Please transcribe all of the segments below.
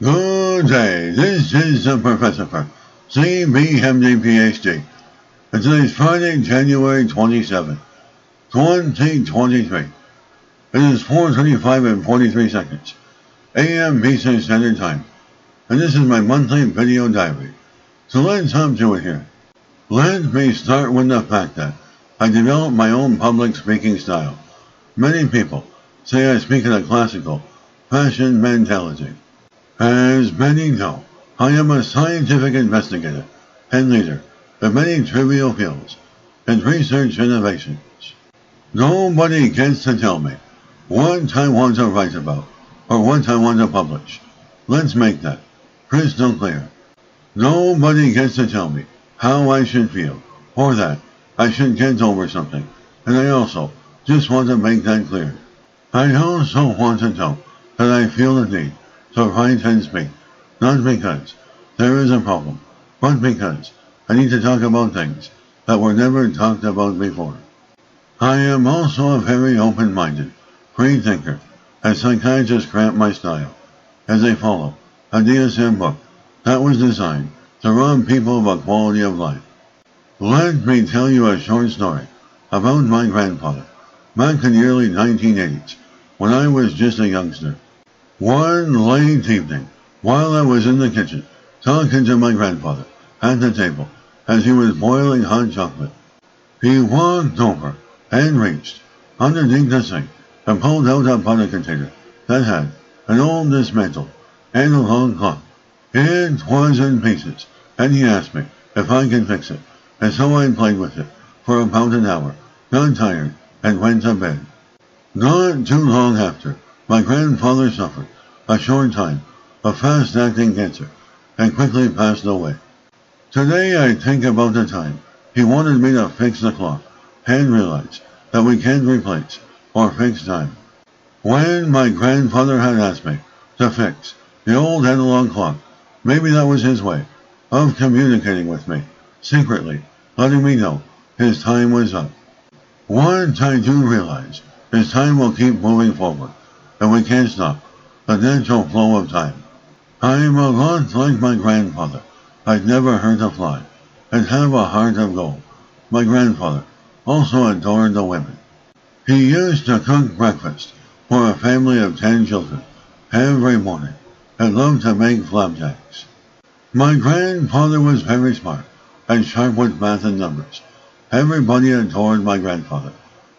Good day, this is the Professopher, CBMD PhD, and today's Friday, January 27, 2023. It is 4:25 and 43 seconds, AM Eastern Standard Time, and this is my monthly video diary. So let's hop to it here. Let me start with the fact that I developed my own public speaking style. Many people say I speak in a classical, fashion mentality. As many know, I am a scientific investigator and leader of many trivial fields and research innovations. Nobody gets to tell me what I want to write about or what I want to publish. Let's make that crystal clear. Nobody gets to tell me how I should feel or that I should get over something, and I also just want to make that clear. I also want to know that I feel the need to write and speak, not because there is a problem, but because I need to talk about things that were never talked about before. I am also a very open-minded, free thinker, as psychiatrists cramp my style, as they follow a DSM book that was designed to rob people of a quality of life. Let me tell you a short story about my grandfather, back in the early 1980s, when I was just a youngster. One late evening, while I was in the kitchen, talking to my grandfather at the table as he was boiling hot chocolate, he walked over and reached underneath the sink and pulled out a butter container that had an old dismantled analog clock. It was in pieces, and he asked me if I could fix it, and so I played with it for about an hour, got tired, and went to bed. Not too long after, my grandfather suffered a short time of fast-acting cancer and quickly passed away. Today I think about the time he wanted me to fix the clock and realize that we can't replace or fix time. When my grandfather had asked me to fix the old analog clock, maybe that was his way of communicating with me, secretly letting me know his time was up. What I do realize is time will keep moving forward, and we can't stop the natural flow of time. I'm a lot like my grandfather. I'd never hurt a fly, and have a heart of gold. My grandfather also adored the women. He used to cook breakfast for a family of 10 children every morning, and loved to make flapjacks. My grandfather was very smart and sharp with math and numbers. Everybody adored my grandfather,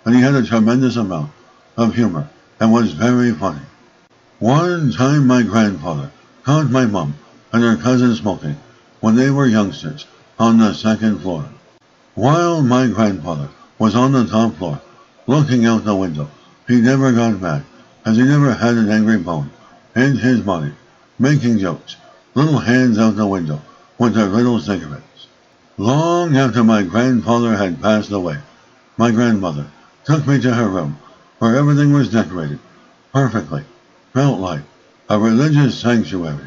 and he had a tremendous amount of humor and was very funny. One time my grandfather caught my mom and her cousin smoking when they were youngsters on the second floor. While my grandfather was on the top floor, looking out the window, he never got mad, as he never had an angry bone in his body, making jokes, little hands out the window with their little cigarettes. Long after my grandfather had passed away, my grandmother took me to her room, where everything was decorated perfectly, felt like a religious sanctuary.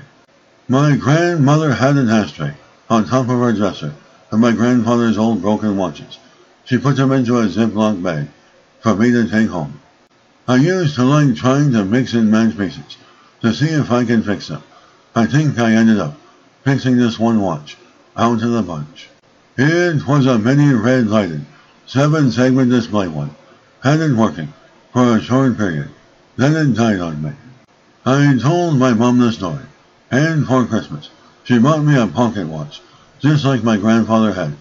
My grandmother had an ashtray on top of her dresser of my grandfather's old broken watches. She put them into a Ziploc bag for me to take home. I used to like trying to mix and match pieces to see if I can fix them. I think I ended up fixing this one watch out of the bunch. It was a mini red lighted 7-segment display one. Had it working for a short period, then it died on me. I told my mom the story, and for Christmas, she bought me a pocket watch, just like my grandfather had,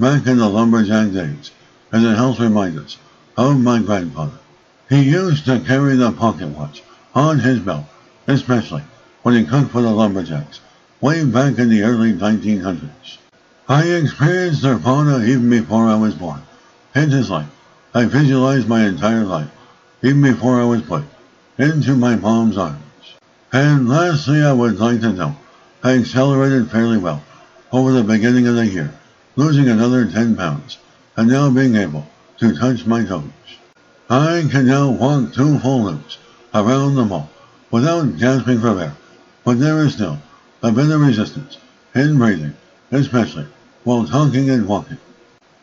back in the lumberjack days, as it helps remind us of my grandfather. He used to carry the pocket watch on his belt, especially when he cooked for the lumberjacks, way back in the early 1900s. I experienced their fauna even before I was born. It is like I visualized my entire life, even before I was put into my mom's arms. And lastly, I would like to know, I accelerated fairly well over the beginning of the year, losing another 10 pounds, and now being able to touch my toes. I can now walk 2 full loops around the mall without gasping for air, but there is still a bit of resistance in breathing, especially while talking and walking.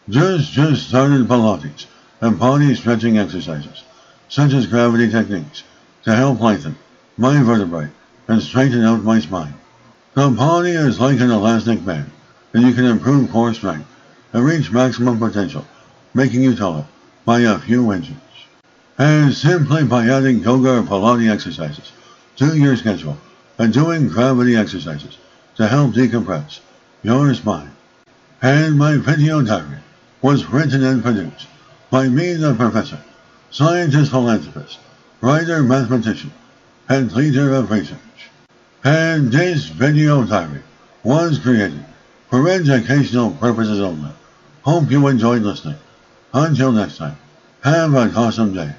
Just started Pilates and body stretching exercises, such as gravity techniques, to help lengthen my vertebrae and straighten out my spine. The body is like an elastic band, and you can improve core strength and reach maximum potential, making you taller by a few inches. And simply by adding yoga or Pilates exercises to your schedule and doing gravity exercises to help decompress your spine. And my video diary was written and produced by me, the Professor, scientist philanthropist, writer mathematician, and leader of research. And this video diary was created for educational purposes only. Hope you enjoyed listening. Until next time, have an awesome day.